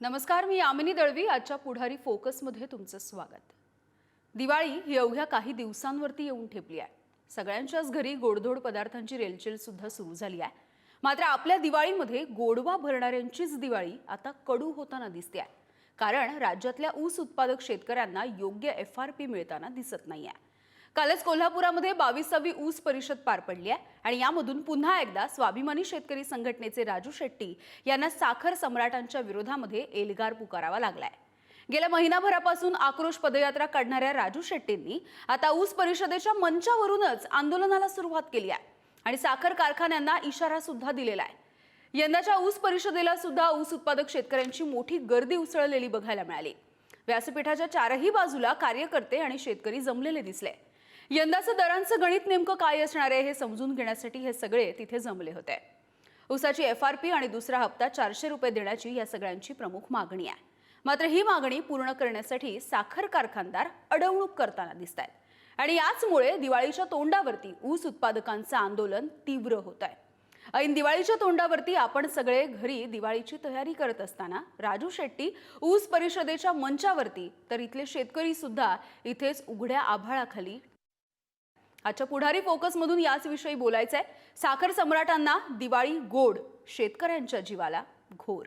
नमस्कार, मी यामिनी दळवी. आजच्या पुढारी फोकसमध्ये तुमचं स्वागत. दिवाळी ही अवघ्या काही दिवसांवरती येऊन ठेपली आहे. सगळ्यांच्याच घरी गोडधोड पदार्थांची रेलचेल सुद्धा सुरू झाली आहे. मात्र आपल्या दिवाळीमध्ये गोडवा भरणाऱ्यांचीच दिवाळी आता कडू होताना दिसते आहे. कारण राज्यातल्या ऊस उत्पादक शेतकऱ्यांना योग्य FRP मिळताना दिसत नाहीये. कालच कोल्हापुरामध्ये 22वी ऊस परिषद पार पडली आहे आणि यामधून पुन्हा एकदा स्वाभिमानी शेतकरी संघटनेचे राजू शेट्टी यांना साखर सम्राटांच्या विरोधामध्ये एल्गार पुकारावा लागलाय. गेल्या महिनाभरापासून आक्रोश पदयात्रा काढणाऱ्या राजू शेट्टींनी आता ऊस परिषदेच्या मंचावरूनच आंदोलनाला सुरुवात केली आहे आणि साखर कारखान्यांना इशारा सुद्धा दिलेला आहे. यंदाच्या ऊस परिषदेला सुद्धा ऊस उत्पादक शेतकऱ्यांची मोठी गर्दी उसळलेली बघायला मिळाली. व्यासपीठाच्या चारही बाजूला कार्यकर्ते आणि शेतकरी जमलेले दिसले. यंदाचं दरांचं गणित नेमकं काय असणार आहे हे समजून घेण्यासाठी हे सगळे तिथे जमले होते. ऊसाची FRP आणि दुसरा हप्ता 400 रुपये देण्याची या सगळ्यांची प्रमुख मागणी आहे. मात्र ही मागणी पूर्ण करण्यासाठी साखर कारखानदार अडवणूक करताना दिसतायत आणि याचमुळे दिवाळीच्या तोंडावरती ऊस उत्पादकांचं आंदोलन तीव्र होत आहे. ऐन दिवाळीच्या तोंडावरती आपण सगळे घरी दिवाळीची तयारी करत असताना राजू शेट्टी ऊस परिषदेच्या मंचावरती तर इथले शेतकरी सुद्धा इथेच उघड्या आभाळाखाली. आजच्या पुढारी फोकसमधून याच विषयी बोलायचंय. साखर सम्राटांना दिवाळी गोड, शेतकऱ्यांच्या जीवाला घोर.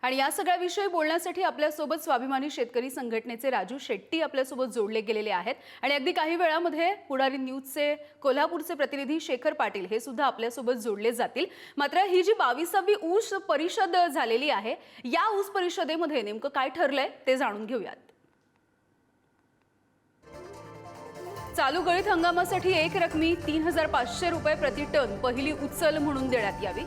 आणि या सगळ्या विषयी बोलण्यासाठी आपल्यासोबत स्वाभिमानी शेतकरी संघटनेचे राजू शेट्टी आपल्यासोबत जोडले गेलेले आहेत आणि अगदी काही वेळामध्ये पुढारी न्यूजचे कोल्हापूरचे प्रतिनिधी शेखर पाटील हे सुद्धा आपल्यासोबत जोडले जातील. मात्र ही जी 22वी ऊस परिषद झालेली आहे, या ऊस परिषदेमध्ये नेमकं काय ठरलंय ते जाणून घेऊयात. चालू गळीत हंगामासाठी एक रकमी 3500 रुपये प्रति टन पहिली उचल म्हणून देण्यात यावी.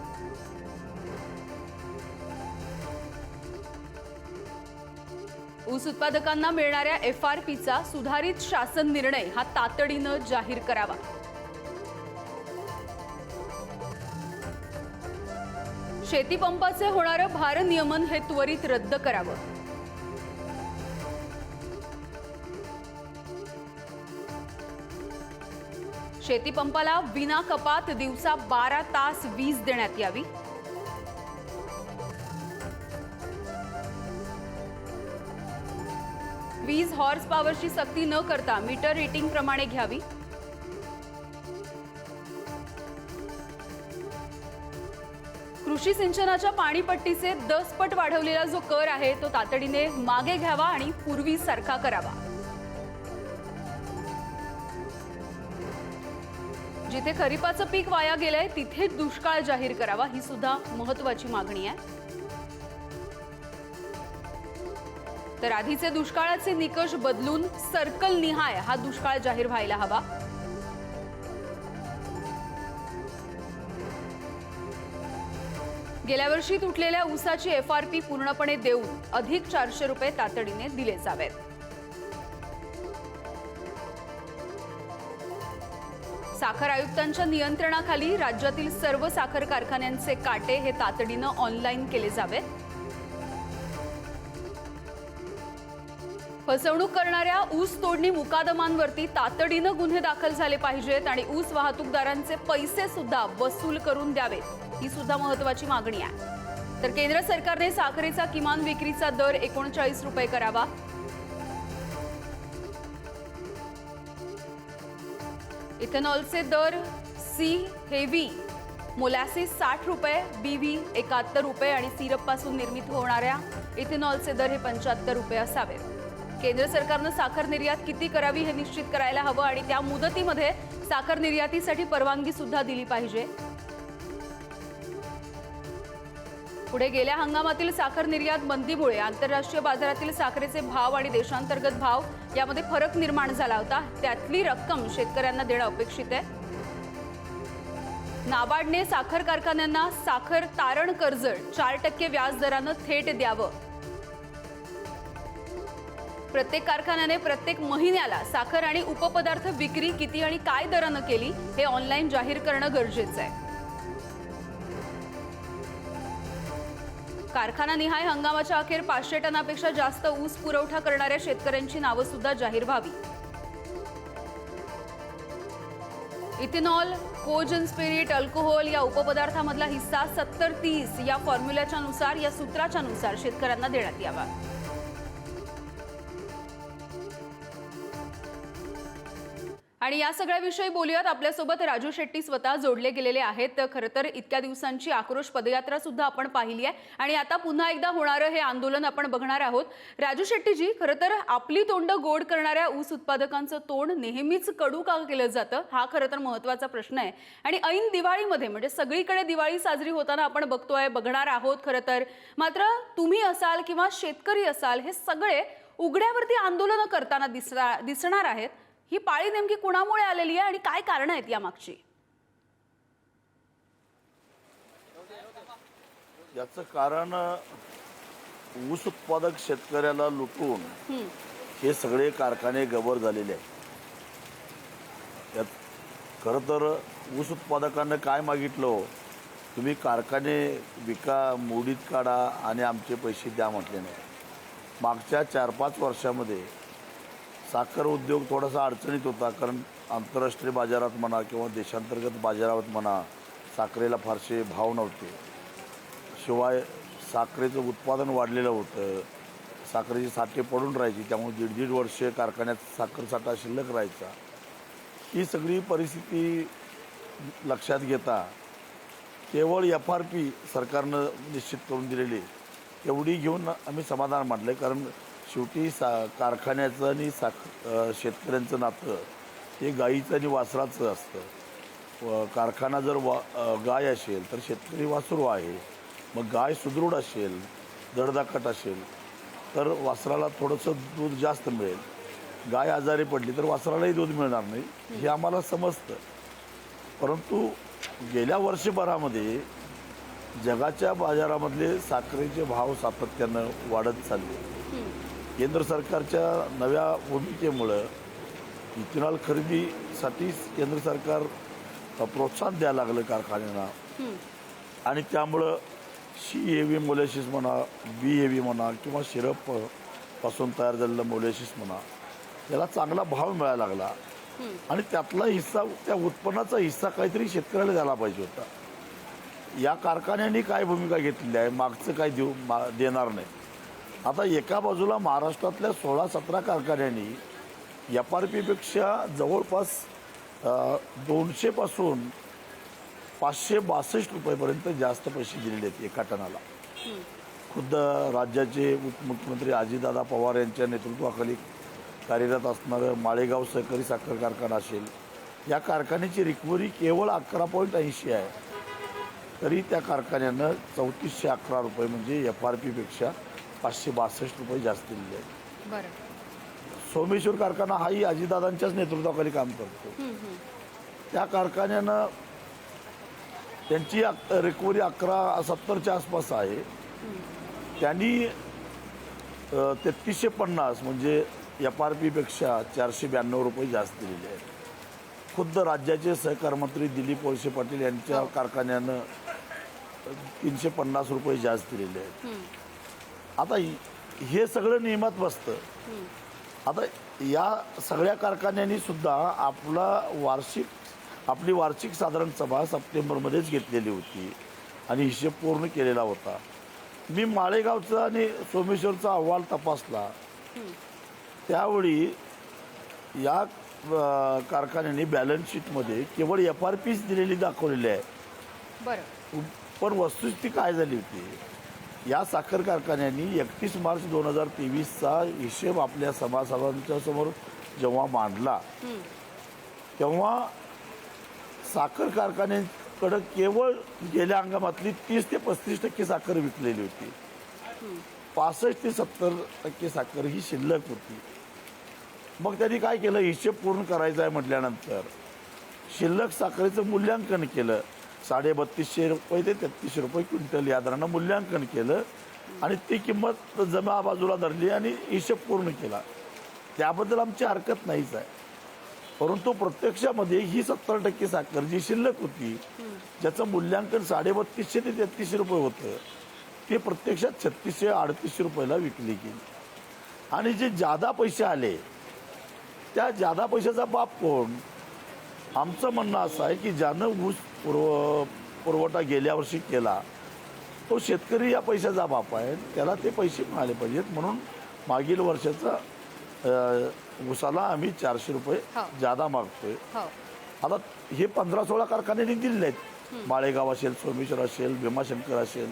ऊस उत्पादकांना मिळणाऱ्या FRPचा सुधारित शासन निर्णय हा तातडीनं जाहीर करावा. शेती पंपाचे होणारं भारनियमन हे त्वरित रद्द करावं. शेती पंपाला विना कपात दिवसा 12 तास वीज देण्यात यावी. वीज हॉर्स पॉवरची सक्ती न करता मीटर रेटिंग प्रमाणे घ्यावी. कृषी सिंचनाच्या पाणीपट्टीचे 10 पट वाढवलेला जो कर आहे तो तातडीने मागे घ्यावा आणि पूर्वीसारखा करावा. जिथे खरीपाचं पीक वाया गेलंय तिथे दुष्काळ जाहीर करावा, ही सुद्धा महत्त्वाची मागणी आहे. तर आधीचे दुष्काळाचे निकष बदलून सर्कल निहाय हा दुष्काळ जाहीर व्हायला हवा. गेल्या वर्षी तुटलेल्या ऊसाची FRP पूर्णपणे देऊन अधिक 400 रुपये तातडीने दिले जावेत. साखर आयुक्तांच्या नियंत्रणाखाली राज्यातील सर्व साखर कारखान्यांचे काटे हे तातडीनं ऑनलाईन केले जावेत. फसवणूक करणाऱ्या ऊस तोडणी मुकादमांवरती तातडीनं गुन्हे दाखल झाले पाहिजेत आणि ऊस वाहतूकदारांचे पैसे सुद्धा वसूल करून द्यावेत, ही सुद्धा महत्त्वाची मागणी आहे. तर केंद्र सरकारने साखरेचा किमान विक्रीचा दर 39 रुपये करावा. इथेनॉलचे दर C हेवी मोलॅसिस 60 रुपये, BV 71 रुपये आणि सिरपपासून निर्मित होणाऱ्या इथेनॉलचे दर हे 75 रुपये असावेत. केंद्र सरकारनं साखर निर्यात किती करावी हे निश्चित करायला हवं आणि त्या मुदतीमध्ये साखर निर्यातीसाठी परवानगी सुद्धा दिली पाहिजे. पुढे गेल्या हंगामातील साखर निर्यात बंदीमुळे आंतरराष्ट्रीय बाजारातील साखरेचे भाव आणि देशांतर्गत भाव यामध्ये फरक निर्माण झाला होता. त्यातली रक्कम शेतकऱ्यांना देणं अपेक्षित आहे. नाबार्डने साखर कारखान्यांना साखर तारण कर्ज 4% व्याज दरानं थेट द्यावं. प्रत्येक कारखान्याने प्रत्येक महिन्याला साखर आणि उपपदार्थ विक्री किती आणि काय दरानं केली हे ऑनलाईन जाहीर करणं गरजेचं आहे. कारखाना निहाय हंगामाच्या अखेर 500 टनापेक्षा जास्त ऊस पुरवठा करणाऱ्या शेतकऱ्यांची नावं सुद्धा जाहीर व्हावी. इथेनॉल, कोजन स्पिरिट, अल्कोहोल या उपपदार्थामधला हिस्सा 70-30 या फॉर्म्युल्याच्या नुसार या सूत्राच्या नुसार शेतकऱ्यांना देण्यात यावा। आणि या सगळ्याविषयी बोलूयात। आपल्यासोबत राजू शेट्टी स्वतः जोडले गेलेले आहेत। खरं तर इतक्या दिवसांची आक्रोश पदयात्रा सुद्धा आपण पाहिली आहे आणि आता पुन्हा एकदा होणारं हे आंदोलन आपण बघणार आहोत। राजू शेट्टीजी, खरं तर आपली तोंड गोड करणाऱ्या ऊस उत्पादकांचं तोंड नेहमीच कडू का केलं जातं, हा खरं तर महत्त्वाचा प्रश्न आहे। आणि ऐन दिवाळीमध्ये म्हणजे सगळीकडे दिवाळी साजरी होताना आपण बघतोय, बघणार आहोत खरं तर। मात्र तुम्ही असाल किंवा शेतकरी असाल, हे सगळे उघड्यावरती आंदोलन करताना दिसणार आहेत। ही पाळी नेमकी कुणामुळे आलेली आहे आणि काय कारण आहेत यामागची? याचं कारण ऊस उत्पादक शेतकऱ्याला लुटून हे सगळे कारखाने गबर झालेले आहेत। यात खरं तर ऊस उत्पादकांना काय मागितलं, तुम्ही कारखाने विका, मोडीत काढा आणि आमचे पैसे द्या म्हटले नाही। मागच्या 4-5 वर्षामध्ये साखर उद्योग थोडासा अडचणीत होता, कारण आंतरराष्ट्रीय बाजारात म्हणा किंवा देशांतर्गत बाजारात म्हणा साखरेला फारसे भाव नव्हते। शिवाय साखरेचं उत्पादन वाढलेलं होतं, साखरेची साठे पडून राहायची, त्यामुळे 1.5 वर्ष कारखान्यात साखर साठा शिल्लक राहायचा। ही सगळी परिस्थिती लक्षात घेता केवळ FRP सरकारनं निश्चित करून दिलेली एवढी घेऊन आम्ही समाधान मानलं, कारण शेवटी कारखान्याचं आणि शेतकऱ्यांचं नातं हे गाईचं आणि वासराचं असतं। कारखाना जर गाय असेल तर शेतकरी वासरू आहे, मग गाय सुदृढ असेल, दडदाकट असेल तर वासराला थोडंसं दूध जास्त मिळेल, गाय आजारी पडली तर वासरालाही दूध मिळणार नाही, हे आम्हाला समजतं। परंतु गेल्या वर्षभरामध्ये जगाच्या बाजारामधले साखरेचे भाव सातत्यानं वाढत चालले। केंद्र सरकारच्या नव्या भूमिकेमुळं इथेनॉल खरेदीसाठी केंद्र सरकार प्रोत्साहन द्यायला लागलं कारखान्यांना, आणि त्यामुळं CAV मोलॅसिस म्हणा, BAV म्हणा किंवा सिरप पासून तयार झालेलं मोलॅसिस म्हणा, त्याला चांगला भाव मिळायला लागला आणि त्यातला हिस्सा, त्या उत्पन्नाचा हिस्सा काहीतरी शेतकऱ्याला द्यायला पाहिजे होता। या कारखान्यांनी काय भूमिका घेतलेली आहे, मागचं काय देणार नाही। आता एका बाजूला महाराष्ट्रातल्या 16-17 कारखान्यांनी FRP पेक्षा जवळपास 200 पासून 562 रुपयेपर्यंत जास्त पैसे दिलेले आहेत एका टनाला। खुद्द राज्याचे उपमुख्यमंत्री अजितदादा पवार यांच्या नेतृत्वाखाली कार्यरत असणारं माळेगाव सहकारी साखर कारखाना असेल, या कारखान्याची रिकव्हरी केवळ 11.80 आहे, तरी त्या कारखान्यानं 3411 रुपये म्हणजे FRP पेक्षा 562 रुपये जास्त दिलेले आहेत। बरं, सोमेश्वर कारखाना हाही अजितदादांच्याच नेतृत्वाखाली काम करतो। त्या कारखान्यानं त्यांची रिकव्हरी 1170च्या आसपास आहे। त्यांनी 3350 म्हणजे FRP पेक्षा 492 रुपये जास्त दिलेले आहेत। खुद्द राज्याचे सहकार मंत्री दिलीप वळसे पाटील यांच्या कारखान्यानं 350 रुपये जास्त दिलेले आहेत। आता हे सगळं नियमात बसतं। आता या सगळ्या कारखान्यांनी सुद्धा आपली वार्षिक साधारण सभा सप्टेंबरमध्येच घेतलेली होती आणि हिशेब पूर्ण केलेला होता। मी माळेगावचा आणि सोमेश्वरचा अहवाल तपासला, त्यावेळी या कारखान्यांनी बॅलन्स शीटमध्ये केवळ FRPच दिलेली दाखवलेली आहे। बरं, पण वस्तुस्थिती काय झाली होती, या साखर कारखान्यांनी 31 मार्च 2023चा हिशेब आपल्या सभासदांच्या समोर जेव्हा मांडला, तेव्हा साखर कारखान्यांकडे केवळ गेल्या हंगामातली 30 ते 35% साखर विकलेली होती, 65 ते 70% साखर ही शिल्लक होती। मग त्यांनी काय केलं, हिशेब पूर्ण करायचा आहे म्हटल्यानंतर शिल्लक साखरेचं मूल्यांकन केलं, 3250 रुपये ते 3300 रुपये क्विंटल या दरानं मूल्यांकन केलं आणि ती किंमत जमा बाजूला धरली आणि हिशेब पूर्ण केला। त्याबद्दल आमची हरकत नाहीच आहे, परंतु प्रत्यक्षामध्ये ही 70% साखर जी शिल्लक होती, ज्याचं मूल्यांकन 3250 ते 3300 रुपये होतं, ते प्रत्यक्षात 3600-3800 रुपयाला विकली गेली। आणि जे जादा पैसे आले, त्या जादा पैशाचा बाप कोण, आमचं म्हणणं असं आहे की ज्यानं ऊस पुरवठा गेल्या वर्षी केला तो शेतकरी या पैशाचा बाप आहे, त्याला ते पैसे मिळाले पाहिजेत. म्हणून मागील वर्षाचा ऊसाला आम्ही 400 रुपये हो. जादा मागतोय. हो आता हे 15-16 कारखान्यांनी दिलेले आहेत. माळेगाव असेल, सोमेश्वर असेल, भीमाशंकर असेल.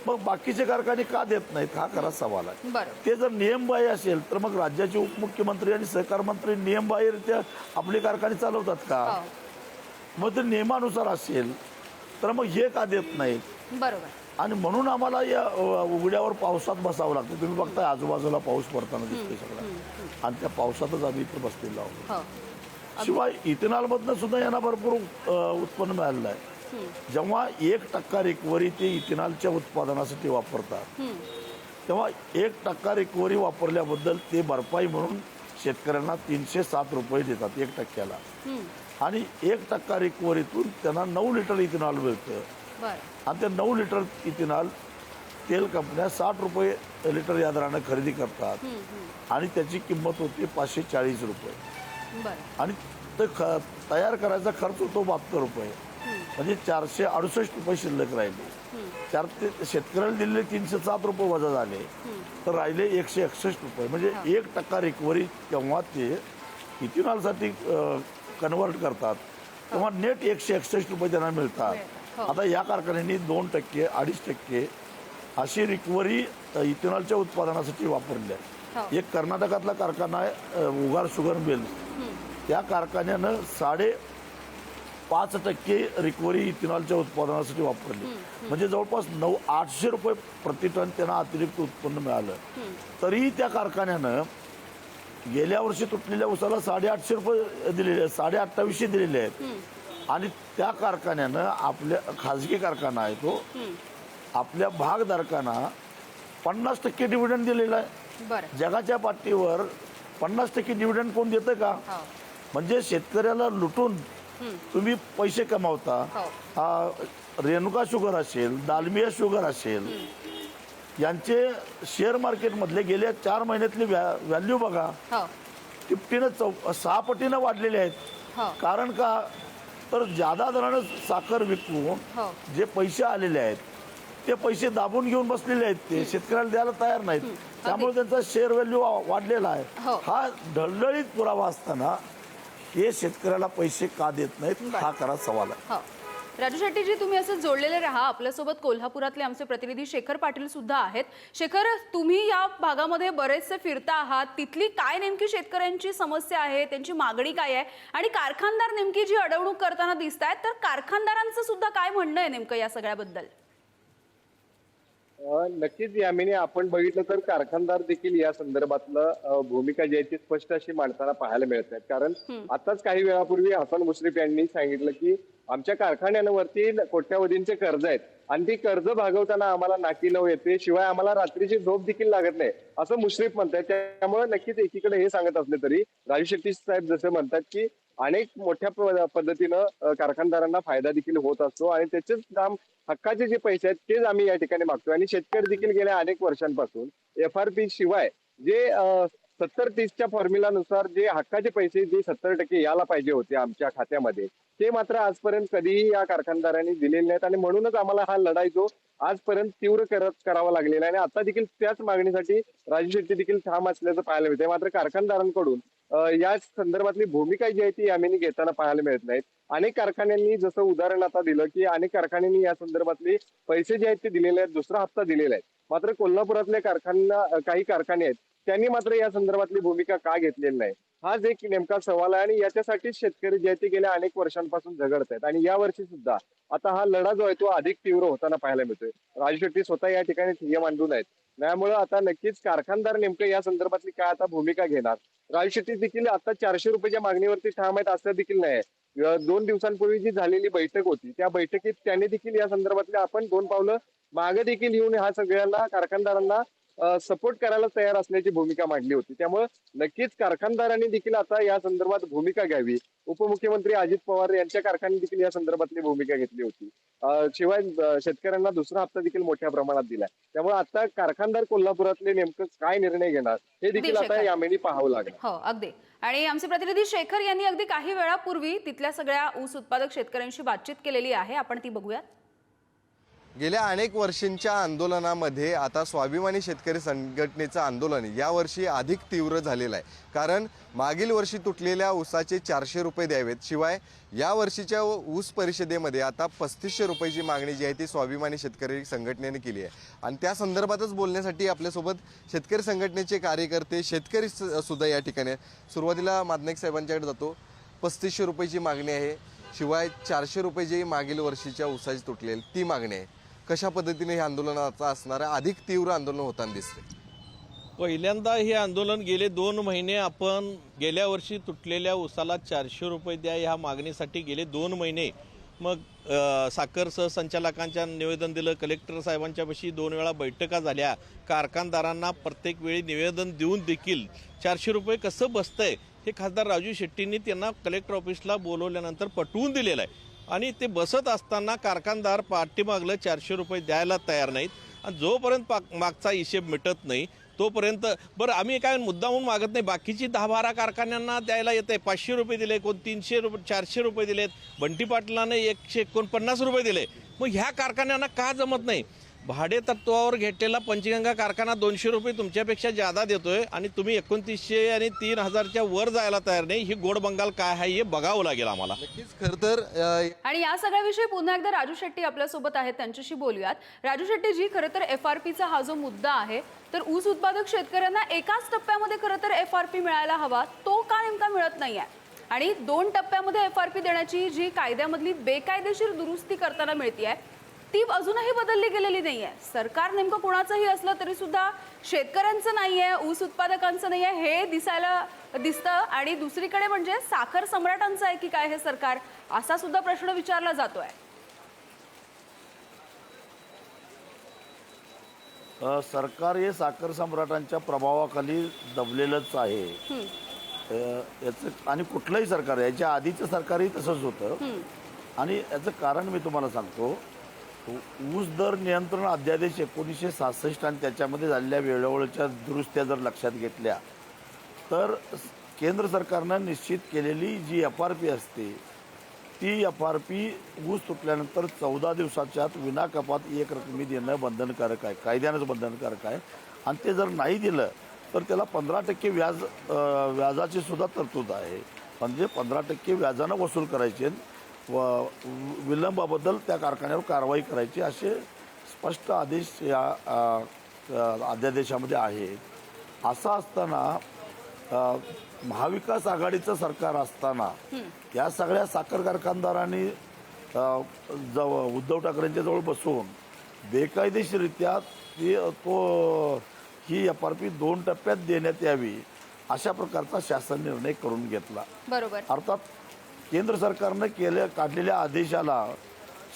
मग बाकीचे कारखाने का देत नाहीत हा खरा सवाल आहे. बरं ते जर नियमबाह्य असेल तर मग राज्याचे उपमुख्यमंत्री आणि सहकार मंत्री नियमबाह्यरित्या आपले कारखाने चालवतात का? हो मग ते नियमानुसार असेल तर मग हे का देत नाहीत? बरोबर. आणि म्हणून आम्हाला या उघड्यावर पावसात बसावं लागतं. तुम्ही बघताय आजूबाजूला पाऊस पडताना दिसतोय सगळा, आणि त्या पावसातच आम्ही इथे बसलेलो आहोत. हो शिवाय इथेनॉलमधनं सुद्धा यांना भरपूर उत्पन्न मिळालेलं आहे. जेव्हा 1% रिकव्हरी ते इथेनॉलच्या उत्पादनासाठी वापरतात तेव्हा 1% रिकव्हरी वापरल्याबद्दल ते भरपाई म्हणून शेतकऱ्यांना 307 रुपये देतात 1%ला. आणि 1% रिकव्हरीतून त्यांना 9 लिटर इथेनॉल मिळतं. बरं आणि ते 9 लिटर इथेनॉल तेल कंपन्या 60 रुपये लिटर या दरानं खरेदी करतात. आणि त्याची किंमत होती 540 रुपये. बरं आणि ते तयार करायचा खर्च होतो 72 रुपये. म्हणजे 468 रुपये शिल्लक राहिले. ते शेतकऱ्याला दिलेले 307 रुपये वजा झाले तर राहिले 161 रुपये. म्हणजे 1% रिकव्हरी तेव्हा ते इथेनॉलसाठी कन्वर्ट करतात तेव्हा नेट 161 रुपये त्यांना मिळतात. आता या कारखान्यांनी 2%, 2.5% अशी रिकव्हरी इथेनॉलच्या उत्पादनासाठी वापरली आहे. एक कर्नाटकातला कारखाना आहे उगार शुगर मिल, त्या कारखान्यानं 5.5% रिकव्हरी इथेनॉलच्या उत्पादनासाठी वापरली. म्हणजे जवळपास 800 रुपये प्रति टन त्यांना अतिरिक्त उत्पन्न मिळालं. तरीही त्या कारखान्यानं गेल्या वर्षी तुटलेल्या ऊसाला 850 रुपये दिलेले आहेत, 2850 दिलेले आहेत. आणि त्या कारखान्यानं आपल्या खाजगी कारखाना आहे तो आपल्या भागधारकांना 50% डिव्हिडंड दिलेला आहे. बरं जगाच्या पातळीवर 50% डिव्हिडंड कोण देतं का? हो म्हणजे शेतकऱ्याला लुटून तुम्ही पैसे कमावता. रेणुका शुगर असेल, दालमिया शुगर असेल, यांचे शेअर मार्केटमधले गेल्या 4 महिन्यातली व्हॅल्यू बघा, हो 6 पटीनं वाढलेले आहेत. हो कारण का तर जादा दरानं साखर विकून हो जे पैसे आलेले आहेत ते पैसे दाबून घेऊन बसलेले आहेत, ते शेतकऱ्याला द्यायला तयार नाहीत. त्यामुळे त्यांचा शेअर व्हॅल्यू वाढलेला आहे. हो. हा ढळढळीत पुरावा असताना हे शेतकऱ्याला पैसे का देत नाहीत हा खरा सवाल आहे. हो राजू शेट्टीजी, तुम्ही असं जोडलेले राहा. आपल्यासोबत कोल्हापुरातले आमचे प्रतिनिधी शेखर पाटील सुद्धा आहेत. शेखर, तुम्ही या भागामध्ये बरेचसे फिरता आहात. तिथली काय नेमकी शेतकऱ्यांची समस्या आहे, त्यांची मागणी काय आहे, आणि कारखानदार नेमकी जी अडवणूक करताना दिसत आहेत, तर कारखानदारांचं सुद्धा काय म्हणणं आहे नेमकं या सगळ्याबद्दल? नक्कीच यामिनी, आपण बघितलं तर कारखानदार देखील या संदर्भातलं भूमिका जी आहे ती स्पष्ट अशी मांडताना पाहायला मिळत आहेत. कारण आताच काही वेळापूर्वी हसन मुश्रीफ यांनी सांगितलं की आमच्या कारखान्यांवरती कोट्यावधींचे कर्ज आहेत आणि ती कर्ज भागवताना आम्हाला नाकी नऊ येते, शिवाय आम्हाला रात्रीची झोप देखील लागत नाही, असं मुश्रीफ म्हणतात. त्यामुळे नक्कीच एकीकडे हे सांगत असले तरी राजू शेट्टी साहेब जसे म्हणतात की अनेक मोठ्या पद्धतीनं कारखानदारांना फायदा देखील होत असतो आणि त्याचेच काम हक्काचे जे पैसे आहेत तेच आम्ही या ठिकाणी मागतोय. आणि शेतकरी देखील गेल्या अनेक वर्षांपासून FRP शिवाय जे 70-30च्या फॉर्म्युलानुसार जे हक्काचे पैसे जे 70% यायला पाहिजे होते आमच्या खात्यामध्ये, ते मात्र आजपर्यंत कधीही या कारखानदारांनी दिलेले नाहीत. आणि म्हणूनच आम्हाला हा लढाई जो आजपर्यंत तीव्र करावा लागलेला आहे. आणि आता देखील त्याच मागणीसाठी राजू शेट्टी देखील ठाम असल्याचं पाहायला मिळते. मात्र कारखानदारांकडून या संदर्भातली भूमिका जी आहे ती आम्ही घेताना पाहायला मिळत नाहीत. अनेक कारखान्यांनी जसं उदाहरण आता दिलं की अनेक कारखान्यांनी या संदर्भातले पैसे जे आहेत ते दिलेले आहेत, दुसरा हप्ता दिलेला आहे. मात्र कोल्हापुरातल्या काही कारखाने आहेत त्यांनी मात्र या संदर्भातली भूमिका का घेतलेली नाही, हाच एक नेमका सवाल आहे. आणि याच्यासाठीच शेतकरी जे आहेत ते गेल्या अनेक वर्षांपासून झगडत आहेत. आणि यावर्षी सुद्धा आता हा लढा जो आहे तो अधिक तीव्र होताना पाहायला मिळतोय. राजू शेट्टी स्वतः या ठिकाणी ठिय्या मांडून आहेत. त्यामुळे आता नक्कीच कारखानदार नेमकं या संदर्भातली काय आता भूमिका घेणार. राजू शेट्टी देखील आता 400 रुपयाच्या मागणीवरती ठाम आहेत असं देखील नाही. 2 दिवसांपूर्वी जी झालेली बैठक होती त्या बैठकीत त्यांनी देखील या संदर्भातले आपण 2 पावलं मागे देखील येऊन ह्या सगळ्यांना कारखानदारांना सपोर्ट करायला तयार असल्याची भूमिका मांडली होती. त्यामुळे नक्कीच कारखानदारांनी देखील आता या संदर्भात भूमिका घ्यावी. उपमुख्यमंत्री अजित पवार यांच्या कारखान्याने देखील या संदर्भातली भूमिका घेतली होती. शिवाय शेतकऱ्यांना दुसरा हप्ता देखील मोठ्या प्रमाणात दिलाय. त्यामुळे आता कारखानदार कोल्हापुरातले नेमकं काय निर्णय घेणार हे देखील आता यावेळी पाहावं लागेल. हो अगदी. आणि आमचे प्रतिनिधी शेखर यांनी अगदी काही वेळापूर्वी तिथल्या सगळ्या ऊस उत्पादक शेतकऱ्यांशी बातचीत केलेली आहे. आपण ती बघूयात. गेल्या अनेक वर्षांच्या आंदोलनामध्ये आता स्वाभिमानी शेतकरी संघटनेचं आंदोलन यावर्षी अधिक तीव्र झालेलं आहे. कारण मागील वर्षी तुटलेल्या ऊसाचे 400 रुपये द्यावेत, शिवाय या वर्षीच्या ऊस परिषदेमध्ये आता 3500 रुपयाची मागणी जी आहे ती स्वाभिमानी शेतकरी संघटनेने केली आहे. आणि त्या संदर्भातच बोलण्यासाठी आपल्यासोबत शेतकरी संघटनेचे कार्यकर्ते, शेतकरी सुद्धा या ठिकाणी आहेत. सुरुवातीला मादनाईक साहेबांच्याकडे जातो. 3500 रुपयाची मागणी आहे, शिवाय 400 रुपये जी मागील वर्षीच्या ऊसाची तुटलेली ती मागणी आहे. कशा पद्धतीने हे आंदोलनाचं असणार आहे? अधिक तीव्र आंदोलन होताना दिसते. पहिल्यांदा हे आंदोलन गेले 2 महिने आपण गेल्या वर्षी तुटलेल्या ऊसाला 400 रुपये द्या ह्या मागणीसाठी गेले 2 महिने मग साखर सहसंचालकांच्या निवेदन दिलं, कलेक्टर साहेबांच्यापाशी 2 वेळा बैठका झाल्या. कारखानदारांना प्रत्येक वेळी निवेदन देऊन देखील 400 रुपये कसं बसतंय हे खासदार राजू शेट्टींनी त्यांना कलेक्टर ऑफिसला बोलवल्यानंतर पटवून दिलेलं आहे. आणि ते बसत असताना कारखानदार पाठीमागलं 400 रुपये द्यायला तयार नाहीत. आणि जोपर्यंत मागचा हिशेब मिटत नाही तोपर्यंत बरं आम्ही काय मुद्दामून मागत नाही. बाकीची 10-12 कारखान्यांना द्यायला येते. 500 रुपये दिले, कोण 300 रुपये, 400 रुपये दिलेत. बंटी पाटलाने 149 रुपये दिले. मग ह्या कारखान्यांना का जमत नाही? भाडे तत्वावर घेतलेला पंचगंगा कारखाना 200 रुपये तुमच्यापेक्षा जादा देतोय आणि तुम्ही 2900 आणि 3000च्या वर जायला तयार नाही. ही गोड बंगाल काय आहे हे बघावं लागेल आम्हाला. नक्कीच खरं तर आणि या सगळ्याविषयी पुन्हा एकदा राजू शेट्टी आपल्यासोबत आहेत, त्यांच्याशी बोलूयात. राजू शेट्टी जी, खरं तर FRPचा हा जो मुद्दा आहे तर ऊस उत्पादक शेतकऱ्यांना एकाच टप्प्यामध्ये खरं तर FRP मिळायला हवा, तो का नेमका मिळत नाहीये? आणि 2 टप्प्यामध्ये FRP देण्याची जी कायद्यामधली बेकायदेशीर दुरुस्ती करताना मिळतीये ती अजूनही बदलली गेलेली नाहीये. सरकार नेमकं कोणाचंही असलं तरी सुद्धा शेतकऱ्यांचं नाहीये, ऊस उत्पादकांचं नाहीये हे दिसतं. आणि दुसरीकडे म्हणजे साखर सम्राटांचं आहे की काय हे सरकार, असा सुद्धा प्रश्न विचारला जातोय. सरकार हे साखर सम्राटांच्या प्रभावाखाली दबलेलंच आहे. याचं आणि कुठलंही सरकार, याच्या आधीचं सरकारही तसंच होतं. आणि याचं कारण मी तुम्हाला सांगतो. ऊस दर नियंत्रण अध्यादेश 1966 आणि त्याच्यामध्ये झालेल्या वेळोवेळच्या दुरुस्त्या जर लक्षात घेतल्या तर केंद्र सरकारनं निश्चित केलेली जी FRP असते ती FRP ऊस तुटल्यानंतर 14 दिवसाच्या आत विना कपात एक रकमी देणं बंधनकारक आहे, कायद्यानंच बंधनकारक आहे. आणि ते जर नाही दिलं तर त्याला 15% व्याजाची सुद्धा तरतूद आहे. म्हणजे 15% व्याजानं वसूल करायचे व विलंबाबद्दल त्या कारखान्यावर कारवाई करायची असे स्पष्ट आदेश या अध्यादेशामध्ये आहेत. असं असताना महाविकास आघाडीचं सरकार असताना या सगळ्या साखर कारखानदारांनी उद्धव ठाकरेंच्या जवळ बसून बेकायदेशीररित्या ही FRP 2 टप्प्यात देण्यात यावी अशा प्रकारचा शासन निर्णय करून घेतला. बरोबर. अर्थात केंद्र सरकारनं काढलेल्या आदेशाला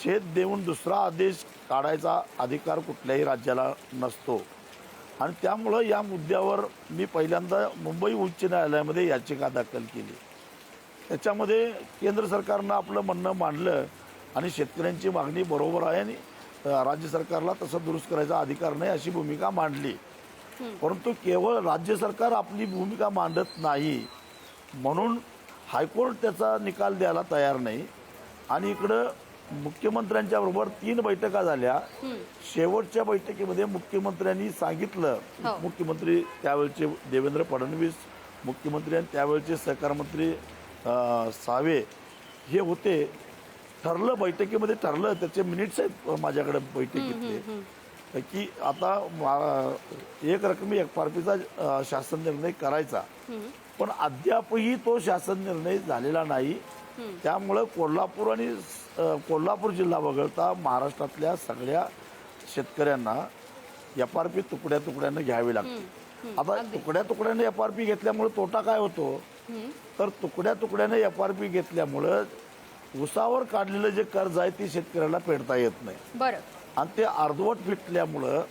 छेद देऊन दुसरा आदेश काढायचा अधिकार कुठल्याही राज्याला नसतो. आणि त्यामुळं या मुद्द्यावर मी पहिल्यांदा मुंबई उच्च न्यायालयामध्ये याचिका दाखल केली. त्याच्यामध्ये केंद्र सरकारनं आपलं म्हणणं मांडलं आणि शेतकऱ्यांची मागणी बरोबर आहे आणि राज्य सरकारला तसं दुरुस्त करायचा अधिकार नाही अशी भूमिका मांडली. परंतु केवळ राज्य सरकार आपली भूमिका मांडत नाही म्हणून हायकोर्ट त्याचा निकाल द्यायला तयार नाही. आणि इकडं मुख्यमंत्र्यांच्या बरोबर 3 बैठका झाल्या. शेवटच्या बैठकीमध्ये मुख्यमंत्र्यांनी सांगितलं, मुख्यमंत्री त्यावेळचे देवेंद्र फडणवीस मुख्यमंत्री आणि त्यावेळचे सहकार मंत्री सावे हे होते. ठरलं, बैठकीमध्ये ठरलं, त्याचे मिनिट्स आहेत माझ्याकडे बैठकीतले, की आता एक रकमी FRPचा शासन निर्णय करायचा. पण अद्यापही तो शासन निर्णय झालेला नाही. त्यामुळं कोल्हापूर जिल्हा वगळता महाराष्ट्रातल्या सगळ्या शेतकऱ्यांना FRP तुकड्या तुकड्यानं घ्यावी लागते. आता तुकड्या तुकड्याने FRP घेतल्यामुळे तोटा काय होतो तर तुकड्या तुकड्याने FRP घेतल्यामुळं ऊसावर काढलेलं जे कर्ज आहे ते शेतकऱ्याला फेडता येत नाही. बरं. आणि ते अर्धवट फिटल्यामुळं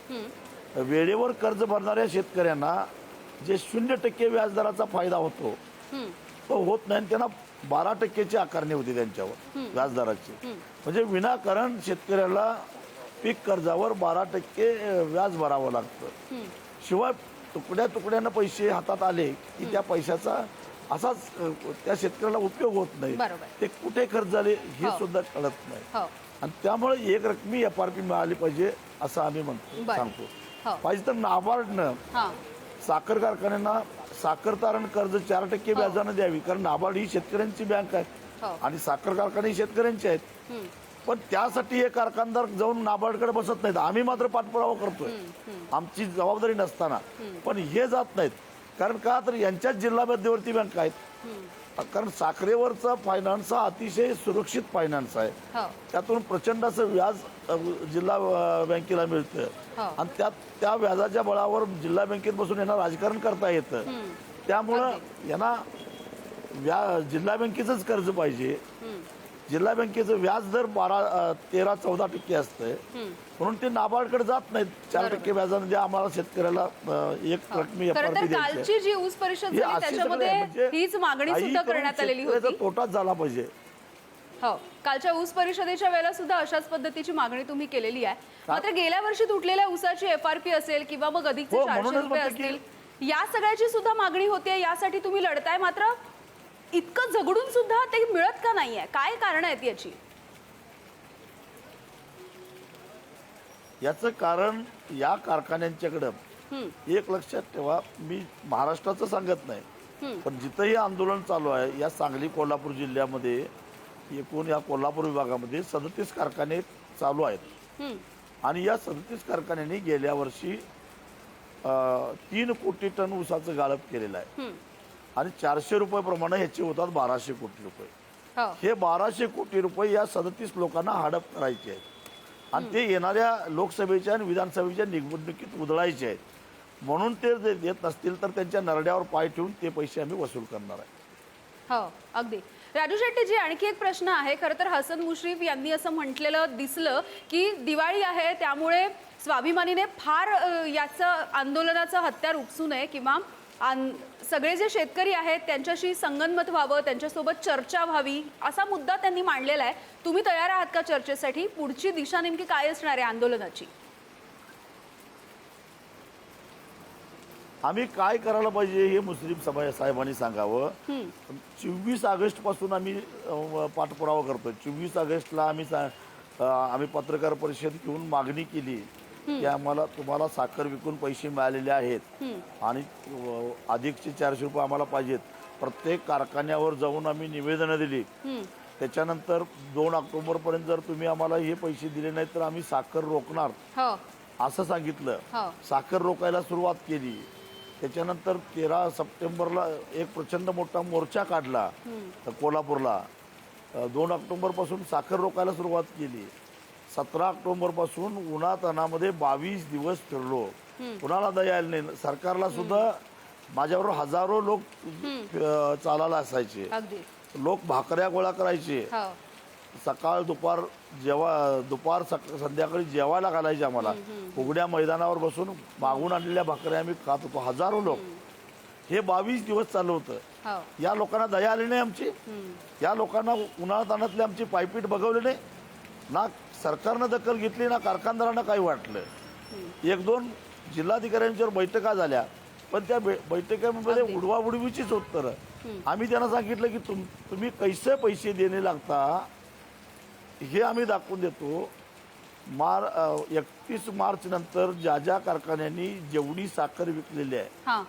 वेळेवर कर्ज भरणाऱ्या शेतकऱ्यांना जे 0% व्याजदराचा फायदा होतो तो होत नाही. त्यांना 12%ची आकारणी होती त्यांच्यावर व्याजदराची. म्हणजे विनाकारण शेतकऱ्याला पीक कर्जावर 12% व्याज भरावं लागतं. शिवाय तुकड्या तुकड्यानं पैसे हातात आले की त्या पैशाचा असाच त्या शेतकऱ्याला उपयोग होत नाही. बरोबर. ते कुठे खर्च झाले हे हो. सुद्धा कळत नाही. हो आणि त्यामुळे एक रकमी FRP मिळाली पाहिजे असं आम्ही म्हणतो बरं. सांगतो. हो पाहिजे तर नाबार्डनं हां साखर कारखान्यांना साखर तारण कर्ज 4% व्याजानं द्यावी, कारण नाबार्ड ही शेतकऱ्यांची बँक आहे हो आणि साखर कारखाने ही शेतकऱ्यांचे आहेत. पण त्यासाठी हे कारखानदार जाऊन नाबार्डकडे बसत नाहीत. आम्ही मात्र पाठपुरावा करतोय आमची जबाबदारी नसताना, पण हे जात नाहीत. कारण का तर यांच्याच जिल्हा मध्यवर्ती बँक आहेत. कारण साखरेवरचा फायनान्स हा अतिशय सुरक्षित फायनान्स आहे. हो त्यातून प्रचंड असं व्याज जिल्हा बँकेला मिळतं हो. आणि त्या व्याजाच्या बळावर जिल्हा बँकेत बसून यांना राजकारण करता येतं. त्यामुळं यांना जिल्हा बँकेचंच कर्ज पाहिजे. जिल्हा बँकेचं व्याज दर 13-14% असतंय, म्हणून ते नाबार्डकडे जात नाहीत. 4% व्याजाने द्या आम्हाला शेतकऱ्याला एक रकमी खरं FRP तर द्यायची. कालची जी ऊस परिषद हे झाली असे त्याच्यामध्ये सगळे म्हणजे हीच मागणी काही सुद्धा करून करण्यात आलेली शेतकऱ्याचा होती. तोटाच झाला पाहिजे. हो कालच्या ऊस परिषदेच्या वेळेला सुद्धा अशाच पद्धतीची मागणी तुम्ही केलेली आहे. मात्र गेल्या वर्षी तुटलेल्या ऊसाची FRP असेल किंवा मग अधिकचे हो, 400 म्हणूनच रुपये म्हणतो की- असतील, या सगळ्याची सुद्धा मागणी होते. यासाठी तुम्ही लढताय, मात्र इतकं झगडून सुद्धा ते मिळत का नाहीये? काय कारण आहेत याची? याचं कारण या कारखान्यांच्याकडं एक लक्षात ठेवा, मी महाराष्ट्राचं सांगत नाही, पण जिथंही आंदोलन चालू आहे या सांगली कोल्हापूर जिल्ह्यामध्ये एकूण या कोल्हापूर विभागामध्ये 37 कारखाने चालू आहेत. आणि या 37 कारखान्यांनी गेल्या वर्षी 3 कोटी टन ऊसाचं गाळप केलेलं आहे आणि 400 रुपये प्रमाणे ह्याचे होतात 1200 कोटी रुपये. हो हे 1200 कोटी रुपये या 37 लोकांना हडप करायचे आहेत आणि ते येणाऱ्या लोकसभेच्या आणि विधानसभेच्या निवडणुकीत उधळायचे आहेत. म्हणून ते देत नसतील तर त्यांच्या नरड्यावर पाय ठेवून ते पैसे आम्ही वसूल करणार आहे. हो अगदी. राजू शेट्टीजी, आणखी एक प्रश्न आहे. खरं तर हसन मुश्रीफ यांनी असं म्हटलेलं दिसलं की दिवाळी आहे त्यामुळे स्वाभिमानीने फार याचं आंदोलनाचं हत्यार उपसू नये किंवा सगळे जे शेतकरी आहेत त्यांच्याशी संगनमत व्हावं, त्यांच्यासोबत चर्चा व्हावी, असा मुद्दा त्यांनी मांडलेला आहे. तुम्ही तयार आहात का चर्चेसाठी? पुढची दिशा नेमकी काय असणार आहे आंदोलनाची? आम्ही काय करायला पाहिजे हे मुस्लिम साहेबांनी सांगावं. 24 ऑगस्ट पासून आम्ही पाठपुरावा करतोय. 24 ऑगस्टला आम्ही पत्रकार परिषद घेऊन मागणी केली की आम्हाला तुम्हाला साखर विकून पैसे मिळालेले आहेत आणि अधिकचे 400 रुपये आम्हाला पाहिजेत. प्रत्येक कारखान्यावर जाऊन आम्ही निवेदनं दिली. त्याच्यानंतर 2 ऑक्टोबरपर्यंत जर तुम्ही आम्हाला हे पैसे दिले नाहीत तर आम्ही साखर रोखणार हो असं सांगितलं. हो साखर रोखायला सुरुवात केली. त्याच्यानंतर 13 सप्टेंबरला एक प्रचंड मोठा मोर्चा काढला कोल्हापूरला. 2 ऑक्टोबरपासून साखर रोखायला सुरुवात केली. 17 ऑक्टोबरपासून उन्हातानामध्ये 22 दिवस फिरलो. कुणाला दया आली नाही. सरकारला सुद्धा माझ्याबरोबर हजारो लोक चालायला असायचे. अगदी. लोक भाकऱ्या गोळा करायचे. हो सकाळ दुपार संध्याकाळी जेवायला घालायचे आम्हाला. उघड्या मैदानावर बसून मागून आणलेल्या भाकऱ्या आम्ही खात होतो. हजारो लोक. हे 22 दिवस चालू होतं. हो या लोकांना दया आली नाही आमची. या लोकांना उन्हाळ्यात आणतले आमची पायपीट बघवली नाही. ना सरकारनं दखल घेतली ना कारखानदारांना काही वाटलं. 1-2 जिल्हाधिकाऱ्यांच्यावर बैठका झाल्या, पण त्या बैठकांमध्ये उडवाउडवीचीच उत्तरं. आम्ही त्यांना सांगितलं की तुम्ही कैसे पैसे देणे लागता हे आम्ही दाखवून देतो. 31 मार्च नंतर ज्या कारखान्यांनी जेवढी साखर विकलेली आहे हां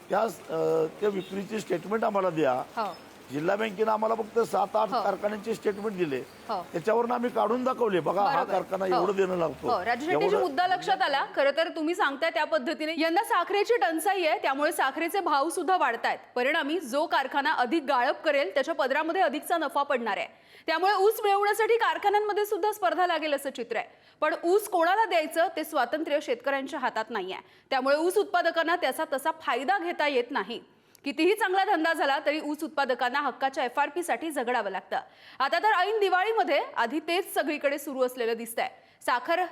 त्या विक्रीचे स्टेटमेंट आम्हाला द्या. हो जिल्हा बँकेनं आम्हाला फक्त 7-8 कारखान्यांचे स्टेटमेंट दिले. हो. त्याच्यावरून आम्ही काढून दाखवले, बघा हा बरोबर. कारखाना हो. एवढं देणं लागतो. हो राजू शेट्टीजी, मुद्दा लक्षात आला. खरं तर तुम्ही सांगताय त्या पद्धतीने यंदा साखरेची टंचाई आहे, त्यामुळे साखरेचे भाव सुद्धा वाढतायत. परिणामी जो कारखाना अधिक गाळप करेल त्याच्या पदरामध्ये अधिकचा नफा पडणार आहे. त्यामुळे ऊस मिळवण्यासाठी कारखान्यांमध्ये सुद्धा स्पर्धा लागेल असं चित्र आहे. पण ऊस कोणाला द्यायचं ते स्वातंत्र्य शेतकऱ्यांच्या हातात नाहीये. त्यामुळे ऊस उत्पादकांना त्याचा तसा फायदा घेता येत नाही. कितीही चांगला धंदा झाला तरी ऊस उत्पादकांना हक्काच्या FRP साठी झगडावं लागतं. आता तर ऐन दिवाळीमध्ये आधी तेच सगळीकडे सुरू असलेलं दिसतंय. साखर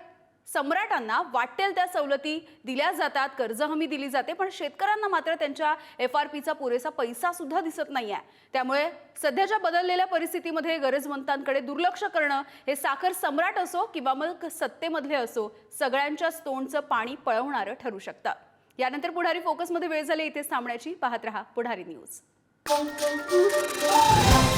सम्राटांना वाटेल त्या सवलती दिल्या जातात, कर्ज हमी दिली जाते, पण शेतकऱ्यांना मात्र त्यांच्या FRPचा पुरेसा पैसा सुद्धा दिसत नाहीये. त्यामुळे सध्याच्या बदललेल्या परिस्थितीमध्ये गरजवंतांकडे दुर्लक्ष करणं हे साखर सम्राट असो किंवा मग सत्तेमधले असो, सगळ्यांच्याच तोंडचं पाणी पळवणारं ठरू शकतं. यानंतर पुढारी फोकसमध्ये वेळ झाली इथेच थांबण्याची. पाहत रहा पुढारी न्यूज. आहे